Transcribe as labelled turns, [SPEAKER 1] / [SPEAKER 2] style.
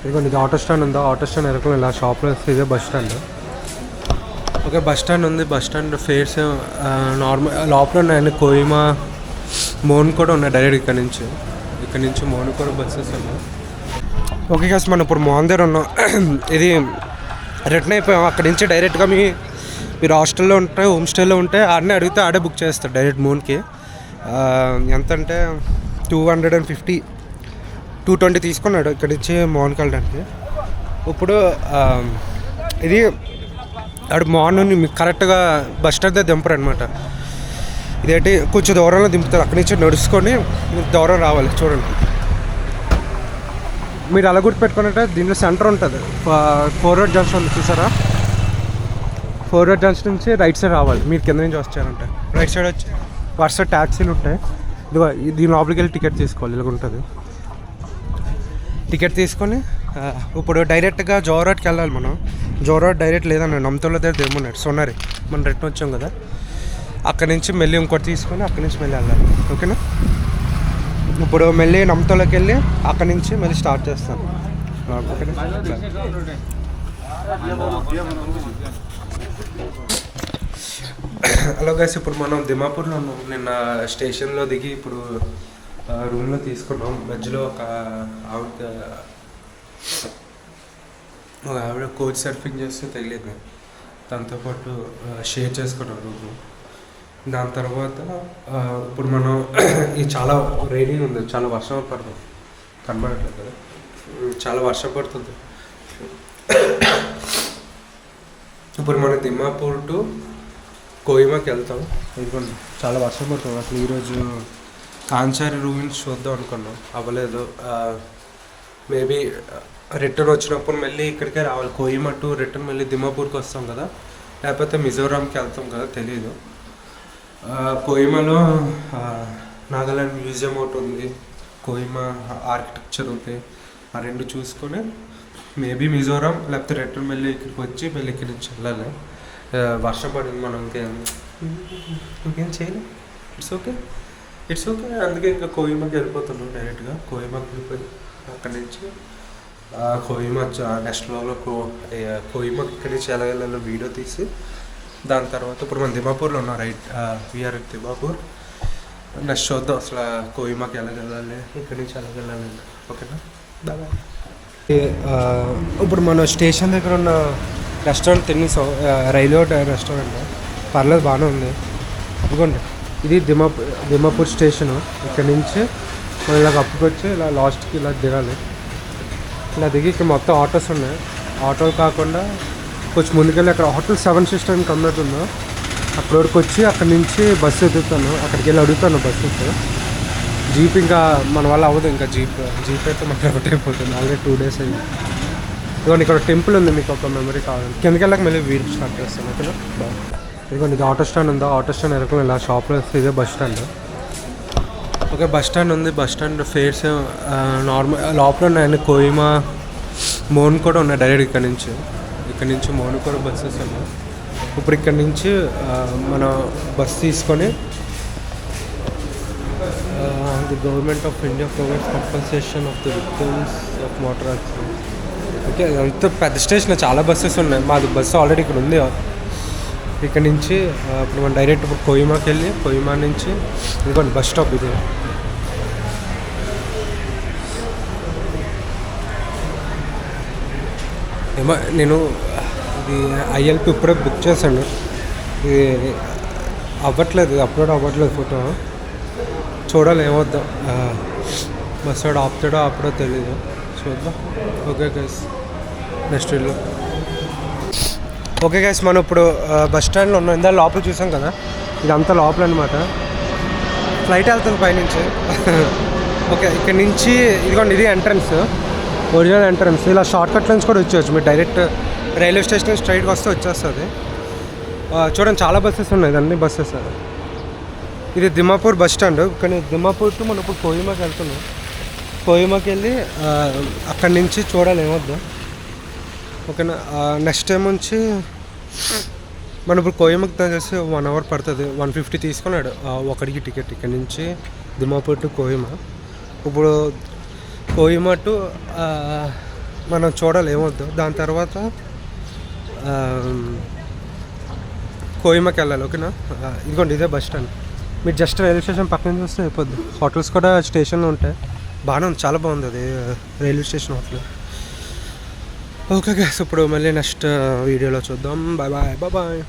[SPEAKER 1] ఇదిగోండి ఇది auto stand ఉందా, ఆటో స్టాండ్ ఎరకలు ఇలా షాప్లో ఇదే bus stand. Okay bus stand ఉంది. బస్ స్టాండ్ ఫేర్స్ నార్మల్ లోపల ఉన్నాయండి. కోహిమా, మోన్ కూడా ఉన్నాయి డైరెక్ట్ ఇక్కడ నుంచి మోన్ కూడా బస్సెస్ ఉన్నాయి. ఓకే గైస్ మనం ఇప్పుడు మోన్ దగ్గర ఉన్నాం. ఇది రిటర్న్ అయిపోయాం. అక్కడి నుంచి డైరెక్ట్గా మీరు హాస్టల్లో ఉంటే, హోమ్ స్టేలో ఉంటే ఆడనే అడిగితే ఆడే బుక్ చేస్తారు డైరెక్ట్ మోన్కి. ఎంత అంటే 250, 220 తీసుకున్నాడు ఇక్కడి నుంచి మోన్కి వెళ్ళడానికి. ఇప్పుడు ఇది అడు మార్నింగ్ మీకు కరెక్ట్గా బస్ స్టాండ్ దగ్గర దింపరు అనమాట. ఇదేంటి కొంచెం దూరంలో దింపుతారు. అక్కడి నుంచి నడుచుకొని దూరం రావాలి. చూడండి మీరు అలా గుర్తుపెట్టుకున్నట్టే దీంట్లో సెంటర్ ఉంటుంది. 4 రోడ్ జంక్షన్ ఉంది చూసారా, 4 రోడ్ జంక్షన్ నుంచి రైట్ సైడ్ రావాలి. మీరు కింద నుంచి వచ్చారంటే రైట్ సైడ్ వచ్చి వరుస ట్యాక్సీలు ఉంటాయి. ఇదిగో దీని లోపలికి వెళ్ళి టికెట్ తీసుకోవాలి. ఇలాగ ఉంటుంది. టికెట్ తీసుకొని ఇప్పుడు డైరెక్ట్గా జోరాట్కి వెళ్ళాలి మనం. జోరాట్ డైరెక్ట్ లేదన్నాడు, నమ్మతోళ్ళ దగ్గర దేమన్నాడు. సొన్నారి మనం రిటర్న్ వచ్చాం కదా, అక్కడి నుంచి మళ్ళీ ఇంకోటి తీసుకొని అక్కడి నుంచి మళ్ళీ వెళ్ళాలి. ఓకేనా, ఇప్పుడు మళ్ళీ నమ్మతోళ్ళకి వెళ్ళి అక్కడి నుంచి మళ్ళీ స్టార్ట్ చేస్తాను. ఓకేనా, హలో గైస్ ఇప్పుడు మనం దిమాపూర్లో ఉన్నాం. నిన్న స్టేషన్లో దిగి ఇప్పుడు రూమ్లో తీసుకున్నాం. మధ్యలో ఒక ఆవిడ కోచ్ సర్ఫింగ్ చేస్తే తగిలేదు. దాంతోపాటు షేర్ చేసుకున్నాం రూమ్. దాని తర్వాత ఇప్పుడు మనం ఇది చాలా రైనింగ్ ఉంది, చాలా వర్షం పడుతుంది, కనబడట్లేదు కదా, చాలా వర్షం పడుతుంది. ఇప్పుడు మనం దిమాపూర్ టు కోహిమాకి వెళ్తాం. ఇదిగోండి చాలా వర్షం పడుతుంది. అసలు ఈరోజు కాంచారి రూయిన్స్ చూద్దాం అనుకున్నాం, అవ్వలేదు. మేబీ రిటర్న్ వచ్చినప్పుడు మళ్ళీ ఇక్కడికే రావాలి. కోహిమా టు రిటర్న్ మళ్ళీ దిమాపూర్కి వస్తాం కదా, లేకపోతే మిజోరాంకి వెళ్తాం కదా తెలియదు. కోహిమాలో నాగాలాండ్ మ్యూజియం ఒకటి ఉంది, కోహిమా ఆర్కిటెక్చర్ ఉంది. ఆ రెండు చూసుకొని మేబీ మిజోరాం లేకపోతే రిటర్న్ మళ్ళీ ఇక్కడికి వచ్చి మళ్ళీ ఇక్కడి నుంచి వెళ్ళాలి. వర్షం పడింది, మనం ఇంకేం చేయలేం. ఇట్స్ ఓకే అందుకే ఇంకా కోహిమాకి వెళ్ళిపోతున్నాం. డైరెక్ట్గా కోహిమాకి వెళ్ళిపోయి అక్కడి నుంచి కోహిమా నెక్స్ట్ వ్లాగ్లో కోహిమాకి ఇక్కడి నుంచి ఎలా వెళ్ళాలో వీడియో తీసి దాని తర్వాత ఇప్పుడు మనం దిమాపూర్లో ఉన్నాం. Right, we are at Dimapur. Next చూద్దాం అసలు కోహిమాకి ఎలా వెళ్ళాలి, ఇక్కడి నుంచి ఎలా వెళ్ళాలి. ఓకేనా, బాయ్. ఇప్పుడు మన స్టేషన్ దగ్గర ఉన్న రెస్టారెంట్ తినేసాం. రైల్వే రెస్టారెంట్ పర్లేదు, బాగానే ఉంది. ఇదిగోండి ఇది దిమాపూర్ స్టేషను. ఇక్కడ నుంచి మనం ఇలా అప్పుకొచ్చి ఇలా లాస్ట్కి ఇలా దిగాలి. ఇలా దిగి ఇక్కడ మొత్తం ఆటోస్ ఉన్నాయి. ఆటోలు కాకుండా కొంచెం ముందుకెళ్ళి అక్కడ హోటల్ 7 సిస్టర్ కమ్యూనిటీ ఉందో అక్కడ వరకు వచ్చి అక్కడి నుంచి బస్సు ఎదుగుతాను. అక్కడికి వెళ్ళి అడుగుతాను బస్సెస్. జీప్ ఇంకా మన వల్ల అవ్వదు. ఇంకా జీప్ అయితే మనకి ఒకటి అయిపోతుంది. ఆల్రెడీ 2 డేస్ అయింది. ఇదిగోండి ఇక్కడ టెంపుల్ ఉంది, మీకు ఒక మెమరీ కావాలి. కిందకి వెళ్ళక మళ్ళీ వీడియో స్టార్ట్ చేస్తాను. ఓకేనా, ఇదిగోండి ఇది ఆటో స్టాండ్ ఉందా, ఆటో స్టాండ్ ఎరకలు ఇలా షాప్లో ఇదే bus stand. Okay bus stand ఉంది. బస్ స్టాండ్ ఫేర్స్ నార్మల్ లోపల ఉన్నాయండి. కోహిమా, మోన్ కూడా ఉన్నాయి డైరెక్ట్ ఇక్కడ నుంచి మోన్ కూడా బస్సెస్ ఉన్నాయి. ఇప్పుడు ఇక్కడ నుంచి మన బస్ తీసుకొని the government of India provides compensation of the victims of motor accidents. Okay అంత పెద్ద స్టేషన్, చాలా బస్సెస్ ఉన్నాయి. మాది బస్సు ఆల్రెడీ ఇక్కడ ఉంది. ఇక్కడ నుంచి ఇప్పుడు మనం డైరెక్ట్ ఇప్పుడు కోహిమాకి వెళ్ళి కోహిమా నుంచి ఇదిగోండి బస్ స్టాప్ ఇది. నేను ఇది ఐఎల్పి ఇప్పుడే బుక్ చేశాను. ఇది అవ్వట్లేదు, అప్లోడ్ అవ్వట్లేదు ఫోటో. చూడాలి ఏమవుద్దాం, బస్ వాడు ఆపుతాడో ఆపడో తెలీదు, చూద్దాం. Okay guys next video. Okay guys మనం ఇప్పుడు బస్ స్టాండ్లో ఉన్నాం. ఇందా లోపల చూసాం కదా, ఇదంతా లోపల అనమాట. ఫ్లైట్ వెళ్తుంది పైనుంచి. ఓకే ఇక్కడ నుంచి ఇదిగోండి ఇది ఎంట్రన్స్, ఒరిజినల్ ఎంట్రన్స్. ఇలా షార్ట్ కట్ నుంచి కూడా వచ్చేవచ్చు. మీరు డైరెక్ట్ రైల్వే స్టేషన్ స్ట్రైట్గా వస్తే వచ్చేస్తుంది. చూడండి చాలా బస్సెస్ ఉన్నాయి, అన్ని బస్సెస్. ఇది దిమాపూర్ బస్ స్టాండ్. కానీ దిమాపూర్ టు మనం ఇప్పుడు కోహిమాకి వెళ్తున్నాం. కోహిమాకి వెళ్ళి అక్కడి నుంచి చూడాలి ఏమొద్దాం. ఓకేనా, నెక్స్ట్ టైం నుంచి మనం ఇప్పుడు కోహిమాకి చేసి 1 అవర్ పడుతుంది. 150 తీసుకున్నాడు ఒకడికి టికెట్ ఇక్కడ నుంచి దిమాపూర్ టు కోహిమా. ఇప్పుడు కోహిమా టు మనం చూడాలి ఏమొద్దు. దాని తర్వాత కోహిమాకి వెళ్ళాలి. ఓకేనా? ఇదిగోండి ఇదే బస్ స్టాండ్. మీరు జస్ట్ రైల్వే స్టేషన్ పక్కన చూస్తే అయిపోద్ది. హోటల్స్ కూడా స్టేషన్లో ఉంటాయి. బాగానే ఉంది, చాలా బాగుంది అది railway station hotel. Okay guys, ఇప్పుడు మళ్ళీ నెక్స్ట్ వీడియోలో చూద్దాం. Bye bye bye bye.